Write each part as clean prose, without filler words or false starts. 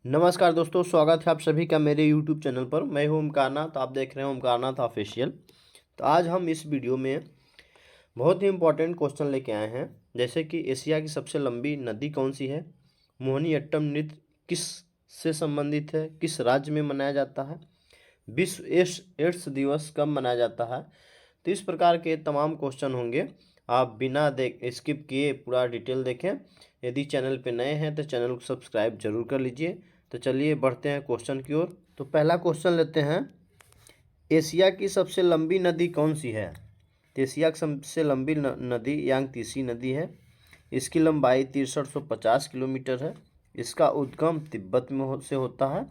नमस्कार दोस्तों, स्वागत है आप सभी का मेरे YouTube चैनल पर। मैं हूं ओमकारनाथ, आप देख रहे हैं ओमकारनाथ ऑफिशियल। तो आज हम इस वीडियो में बहुत ही इंपॉर्टेंट क्वेश्चन लेके आए हैं, जैसे कि एशिया की सबसे लंबी नदी कौन सी है, मोहिनीअट्टम नृत्य किस से संबंधित है, किस राज्य में मनाया जाता है, विश्व एड्स दिवस कब मनाया जाता है। तो इस प्रकार के तमाम क्वेश्चन होंगे। आप बिना स्किप किए पूरा डिटेल देखें। यदि चैनल पे नए हैं तो चैनल को सब्सक्राइब जरूर कर लीजिए। तो चलिए बढ़ते हैं क्वेश्चन की ओर। तो पहला क्वेश्चन लेते हैं, एशिया की सबसे लंबी नदी कौन सी है। तो एशिया की सबसे लंबी नदी यांगतीसी नदी है। इसकी लंबाई 6350 किलोमीटर है। इसका उद्गम तिब्बत में से होता है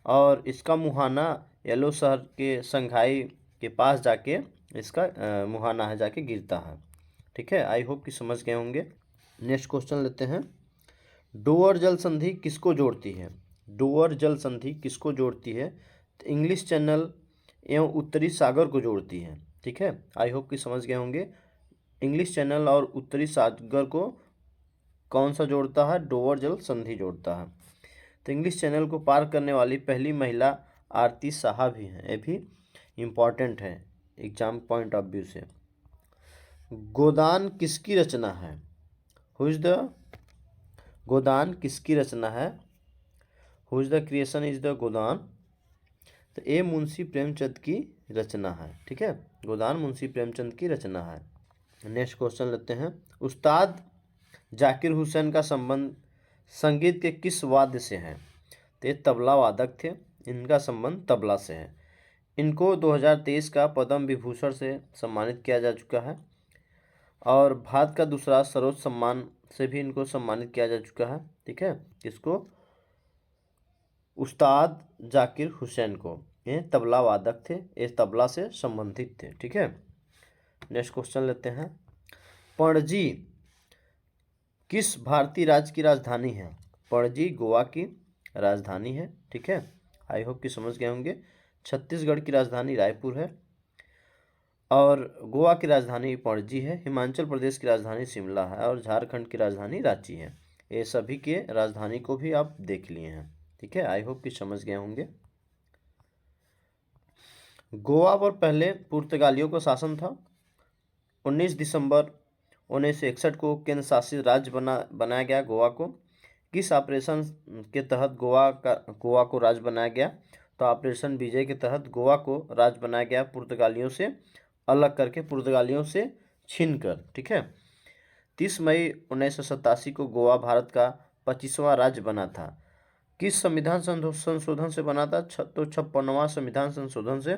और इसका मुहाना येलो शहर के संघाई के पास जाके इसका मुहाना है जाके गिरता है। ठीक है, आई होप कि समझ गए होंगे। नेक्स्ट क्वेश्चन लेते हैं, डोअर जल संधि किसको जोड़ती है। डोअर जल संधि किसको जोड़ती है, तो इंग्लिश चैनल एवं उत्तरी सागर को जोड़ती है। ठीक है, आई होप कि समझ गए होंगे। इंग्लिश चैनल और उत्तरी सागर को कौन सा जोड़ता है, डोअर जल संधि जोड़ता है। तो इंग्लिश चैनल को पार करने वाली पहली महिला आरती साहा भी हैं। ये भी इम्पॉर्टेंट है एग्जाम पॉइंट ऑफ व्यू से। गोदान किसकी रचना है, हु इज द गोदान किसकी रचना है, who is the creation is the Godan. तो ये मुंशी प्रेमचंद की रचना है। ठीक है, गोदान मुंशी प्रेमचंद की रचना है। नेक्स्ट क्वेश्चन लेते हैं, उस्ताद जाकिर हुसैन का संबंध संगीत के किस वाद्य से है। तो ये तबला वादक थे, इनका संबंध तबला से है। इनको 2023 का पद्म विभूषण से सम्मानित किया जा चुका है और भारत का दूसरा सर्वोच्च सम्मान से भी इनको सम्मानित किया जा चुका है। ठीक है, इसको उस्ताद जाकिर हुसैन को, ये तबला वादक थे, ये तबला से संबंधित थे। ठीक है, नेक्स्ट क्वेश्चन लेते हैं, पणजी किस भारतीय राज्य की राजधानी है। पणजी गोवा की राजधानी है। ठीक है, आई होप कि समझ गए होंगे। छत्तीसगढ़ की राजधानी रायपुर है और गोवा की राजधानी पणजी है। हिमाचल प्रदेश की राजधानी शिमला है और झारखंड की राजधानी रांची है। ये सभी के राजधानी को भी आप देख लिए हैं। ठीक है, आई होप कि समझ गए होंगे। गोवा पर पहले पुर्तगालियों का शासन था। 19 दिसंबर 1961 को केंद्र शासित राज्य बनाया गया गोवा को। किस ऑपरेशन के तहत गोवा को राज्य बनाया गया, तो ऑपरेशन विजय के तहत गोवा को राज्य बनाया गया, पुर्तगालियों से अलग करके, पुर्तगालियों से छीन कर। ठीक है, 30 मई 1987 को गोवा भारत का 25वां राज्य बना था। किस संविधान संशोधन से बना था, तो 56वां संविधान संशोधन से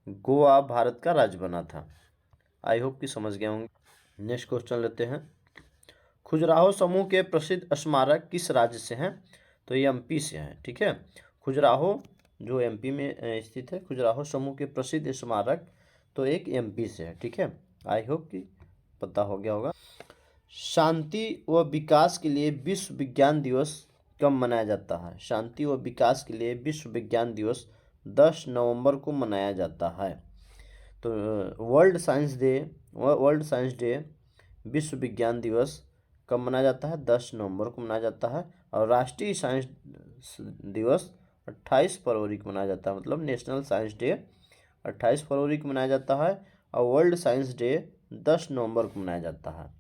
गोवा भारत का राज्य बना था। आई होप कि समझ गए होंगे। नेक्स्ट क्वेश्चन लेते हैं, खजुराहो समूह के प्रसिद्ध स्मारक किस राज्य से हैं, तो ये एमपी से हैं। ठीक है, खजुराहो जो एमपी में स्थित है, खजुराहो समूह के प्रसिद्ध स्मारक तो एक एमपी से है। ठीक है, आई होप कि पता हो गया होगा। शांति व विकास के लिए विश्व विज्ञान दिवस कब मनाया जाता है। शांति व विकास के लिए विश्व विज्ञान दिवस 10 नवंबर को मनाया जाता है। तो वर्ल्ड साइंस डे विश्व विज्ञान दिवस कब मनाया जाता है, 10 नवंबर को मनाया जाता है। और राष्ट्रीय साइंस दिवस 28 फरवरी को मनाया जाता है, मतलब नेशनल साइंस डे 28 फरवरी को मनाया जाता है और वर्ल्ड साइंस डे 10 नवंबर को मनाया जाता है।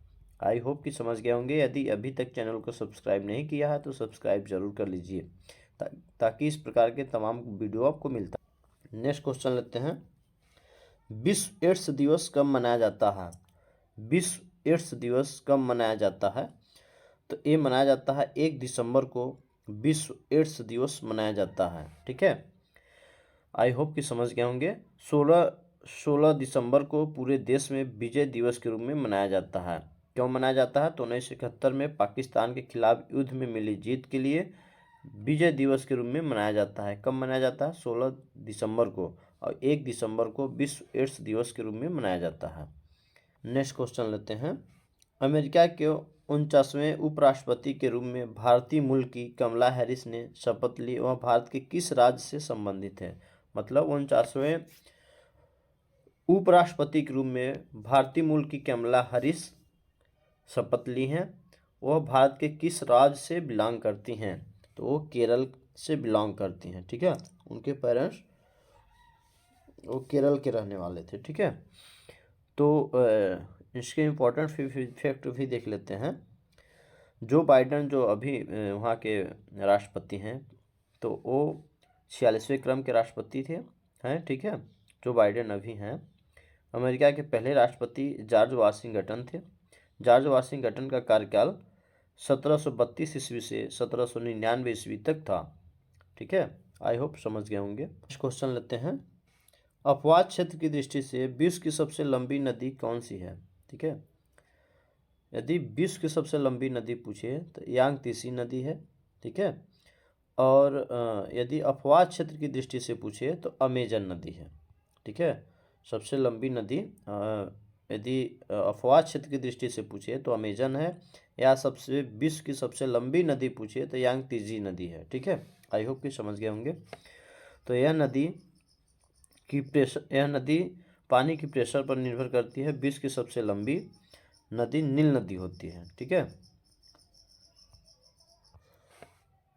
आई होप कि समझ गए होंगे। यदि अभी तक चैनल को सब्सक्राइब नहीं किया है तो सब्सक्राइब जरूर कर लीजिए ताकि इस प्रकार के तमाम वीडियो आपको मिलता है। नेक्स्ट क्वेश्चन लेते हैं, विश्व एड्स दिवस कब मनाया जाता है। विश्व एड्स दिवस कब मनाया जाता है, तो ये मनाया जाता है 1 दिसंबर को विश्व एड्स दिवस मनाया जाता है। ठीक है, आई होप कि समझ गए होंगे। 16 दिसंबर को पूरे देश में विजय दिवस के रूप में मनाया जाता है। क्यों मनाया जाता है, तो 1971 में पाकिस्तान के खिलाफ युद्ध में मिली जीत के लिए विजय दिवस के रूप में मनाया जाता है। कब मनाया जाता है, 16 दिसंबर को, और 1 दिसंबर को विश्व एड्स दिवस के रूप में मनाया जाता है। नेक्स्ट क्वेश्चन लेते हैं, अमेरिका के 49वें उपराष्ट्रपति के रूप में भारतीय मूल की कमला हैरिस ने शपथ ली। वह भारत के किस राज्य से संबंधित है, मतलब 49वें उपराष्ट्रपति के रूप में भारतीय मूल की कमला हैरिस शपथ ली हैं, वह भारत के किस राज्य से बिलोंग करती हैं, तो वो केरल से बिलोंग करती हैं, ठीक है। उनके पेरेंट्स वो केरल के रहने वाले थे, ठीक है। तो इसके इम्पोर्टेंट फैक्ट भी देख लेते हैं। जो बाइडेन जो अभी वहाँ के राष्ट्रपति हैं, तो वो 46वें क्रम के राष्ट्रपति थे, हैं, ठीक है। जो बाइडेन अभी हैं। अमेरिका के पहले राष्ट्रपति जॉर्ज वाशिंगटन थे। जॉर्ज वाशिंगटन का कार्यकाल 1732 ईस्वी से 1799 ईस्वी तक था, ठीक है। आई होप समझ गए होंगे। नेक्स्ट क्वेश्चन लेते हैं। अपवाद क्षेत्र की दृष्टि से विश्व की सबसे लंबी नदी कौन सी है, ठीक है। यदि विश्व की सबसे लंबी नदी पूछे तो यांगत्से नदी है, ठीक है। और यदि अपवाद क्षेत्र की दृष्टि से पूछे तो अमेजन नदी है, ठीक है। सबसे लंबी नदी यदि अपवाद क्षेत्र की दृष्टि से पूछे तो अमेजन है, या सबसे विश्व की सबसे लंबी नदी पूछे तो यांगत्से नदी है, ठीक है। आई होप कि समझ गए होंगे। तो यह नदी पानी की प्रेशर पर निर्भर करती है। विश्व की सबसे लंबी नदी नील नदी होती है, ठीक है।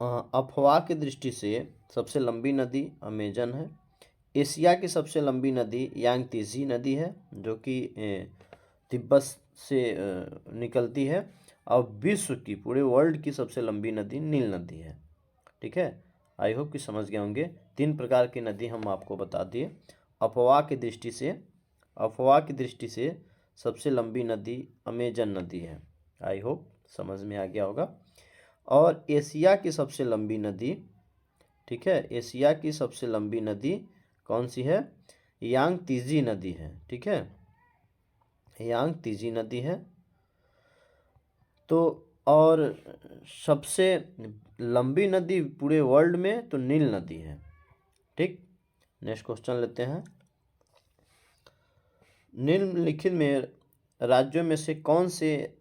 अफवाह की दृष्टि से सबसे लंबी नदी अमेजन है। एशिया की सबसे लंबी नदी यांगत्से नदी है, जो कि तिब्बत से निकलती है। और विश्व की, पूरे वर्ल्ड की सबसे लंबी नदी नील नदी है, ठीक है। आई होप कि समझ गए होंगे। 3 प्रकार की नदी हम आपको बता दिए। अफवाह की दृष्टि से सबसे लंबी नदी अमेजन नदी है। आई होप समझ में आ गया होगा। और एशिया की सबसे लंबी नदी, ठीक है, एशिया की सबसे लंबी नदी कौन सी है? यांगत्से नदी है, ठीक है। यांगत्से नदी है। तो और सबसे लंबी नदी पूरे वर्ल्ड में तो नील नदी है, ठीक। नेक्स्ट क्वेश्चन लेते हैं। निम्नलिखित में राज्यों में से कौन से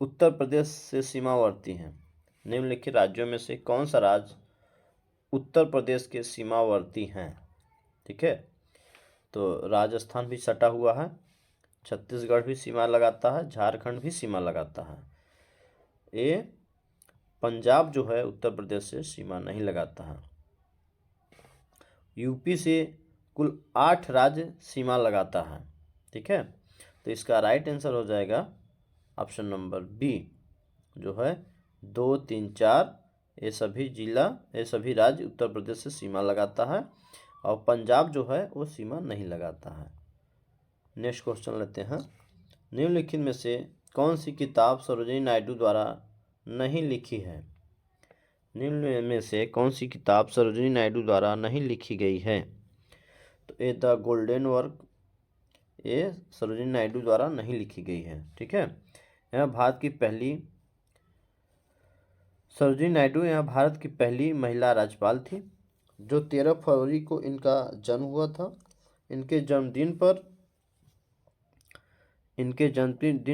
उत्तर प्रदेश से सीमावर्ती हैं? निम्नलिखित राज्यों में से कौन सा राज्य उत्तर प्रदेश के सीमावर्ती हैं, ठीक है। तो राजस्थान भी सटा हुआ है, छत्तीसगढ़ भी सीमा लगाता है, झारखंड भी सीमा लगाता है। ये पंजाब जो है उत्तर प्रदेश से सीमा नहीं लगाता है। यूपी से कुल 8 राज्य सीमा लगाता है, ठीक है। तो इसका राइट आंसर हो जाएगा ऑप्शन नंबर बी, जो है 2, 3, 4। ये सभी राज्य उत्तर प्रदेश से सीमा लगाता है, और पंजाब जो है वो सीमा नहीं लगाता है। नेक्स्ट क्वेश्चन लेते हैं। निम्नलिखित में से कौन सी किताब सरोजिनी नायडू द्वारा नहीं लिखी है? निम्न में से कौन सी किताब सरोजिनी नायडू द्वारा नहीं लिखी गई है? तो ये द गोल्डन वर्क, ये सरोजिनी नायडू द्वारा नहीं लिखी गई है, ठीक है। सरोजिनी नायडू यहाँ भारत की पहली महिला राज्यपाल थी, जो 13 फरवरी को इनका जन्म हुआ था। इनके जन्मदिन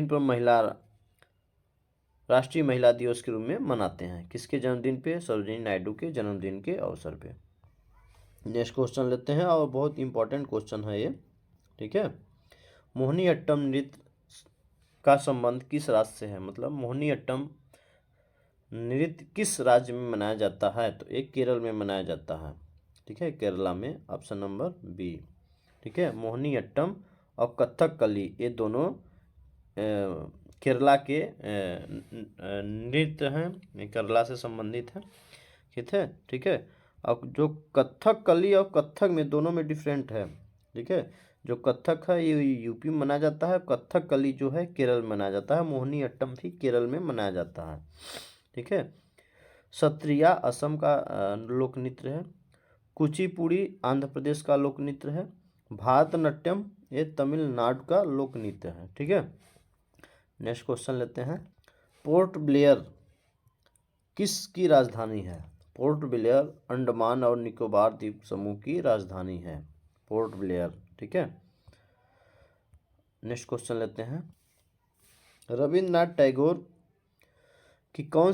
पर राष्ट्रीय महिला दिवस के रूप में मनाते हैं। किसके जन्मदिन पे? सरोजिनी नायडू के जन्मदिन के अवसर पे। नेक्स्ट क्वेश्चन लेते हैं, और बहुत इंपॉर्टेंट क्वेश्चन है ये, ठीक है। मोहिनीअट्टम नृत्य का संबंध किस राज्य से है? मतलब मोहिनीअट्टम नृत्य किस राज्य में मनाया जाता है? तो एक केरल में मनाया जाता है, ठीक है, केरला में, ऑप्शन नंबर बी, ठीक है। मोहिनीअट्टम और कथकली ये दोनों केरला के नृत्य हैं, केरला से संबंधित हैं, ठीक है। और जो कथकली और कथक में दोनों में डिफरेंट है, ठीक है। जो कथक है ये यूपी में मनाया जाता है, कथकली जो है केरल में मनाया जाता है, मोहिनीअट्टम भी केरल में मनाया जाता है, ठीक है। सत्रिया असम का लोक नृत्य है। कुचिपुड़ी आंध्र प्रदेश का लोक नृत्य है। भारतनाट्यम ये तमिलनाडु का लोक नृत्य है, ठीक है। नेक्स्ट क्वेश्चन लेते हैं। पोर्ट ब्लेयर किसकी राजधानी है? पोर्ट ब्लेयर अंडमान और निकोबार द्वीप समूह की राजधानी है, पोर्ट ब्लेयर, ठीक है। नेक्स्ट क्वेश्चन लेते हैं। रविन्द्रनाथ टैगोर की कौन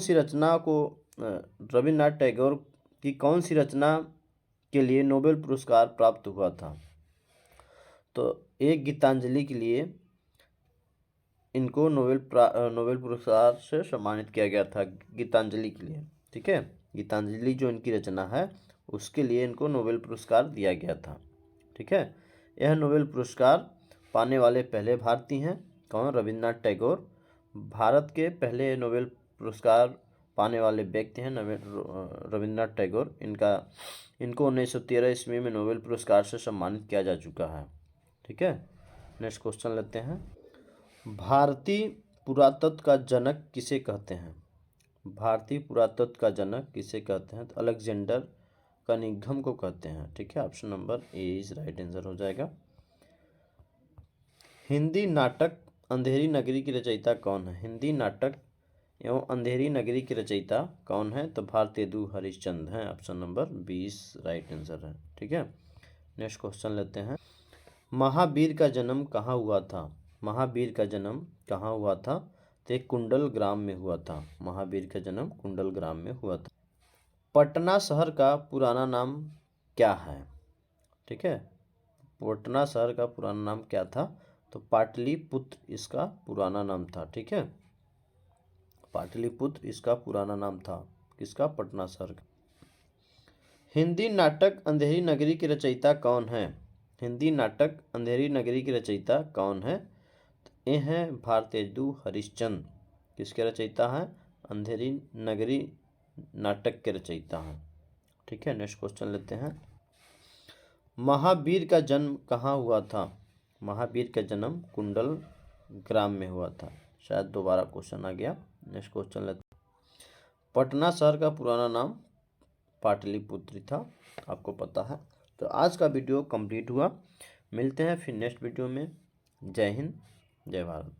सी रचना के लिए नोबेल पुरस्कार प्राप्त हुआ था? तो एक गीतांजलि के लिए इनको नोबेल पुरस्कार से सम्मानित किया गया था, गीतांजलि के लिए, ठीक है। गीतांजलि जो इनकी रचना है उसके लिए इनको नोबेल पुरस्कार दिया गया था। ठीक है, यह नोबेल पुरस्कार पाने वाले पहले भारतीय हैं। कौन? रविन्द्रनाथ टैगोर भारत के पहले नोबेल पुरस्कार पाने वाले व्यक्ति हैं रविन्द्रनाथ टैगोर। इनको 1913 ईस्वी में नोबेल पुरस्कार से सम्मानित किया जा चुका है। ठीक है, नेक्स्ट क्वेश्चन लेते हैं। भारतीय पुरातत्व का जनक किसे कहते हैं? भारतीय पुरातत्व का जनक किसे कहते हैं? तो अलेक्जेंडर कनिंघम को कहते हैं। ठीक है, option number A is right answer हो जाएगा। हिंदी नाटक अंधेरी नगरी की रचयिता कौन है? हिंदी नाटक एवं अंधेरी नगरी की रचयिता कौन है? तो भारतेंदु हरिश्चंद्र हैं। ऑप्शन नंबर 20 राइट आंसर है। ठीक है, नेक्स्ट क्वेश्चन लेते हैं। महावीर का जन्म कहाँ हुआ था? महावीर का जन्म कहाँ हुआ था? तो एक कुंडल ग्राम में हुआ था। महावीर का जन्म कुंडल ग्राम में हुआ था। पटना शहर का पुराना नाम क्या है? ठीक है, पटना शहर का पुराना नाम क्या था? तो पाटलिपुत्र इसका पुराना नाम था। ठीक है, पाटलिपुत्र इसका पुराना नाम था। किसका? पटना शहर का। हिंदी नाटक अंधेरी नगरी की रचयिता कौन है? हिंदी नाटक अंधेरी नगरी की रचयिता कौन है? ये हैं भारतेंदु हरिश्चंद्र। किसके रचयिता हैं? अंधेरी नगरी नाटक के रचयिता हैं। ठीक है, नेक्स्ट क्वेश्चन लेते हैं। महावीर का जन्म कहाँ हुआ था? महावीर का जन्म कुंडल ग्राम में हुआ था। शायद दोबारा क्वेश्चन आ गया। नेक्स्ट क्वेश्चन लेते हैं। पटना शहर का पुराना नाम पाटलिपुत्र था, आपको पता है। तो आज का वीडियो कंप्लीट हुआ। मिलते हैं फिर नेक्स्ट वीडियो में। जय हिंद, जय भारत।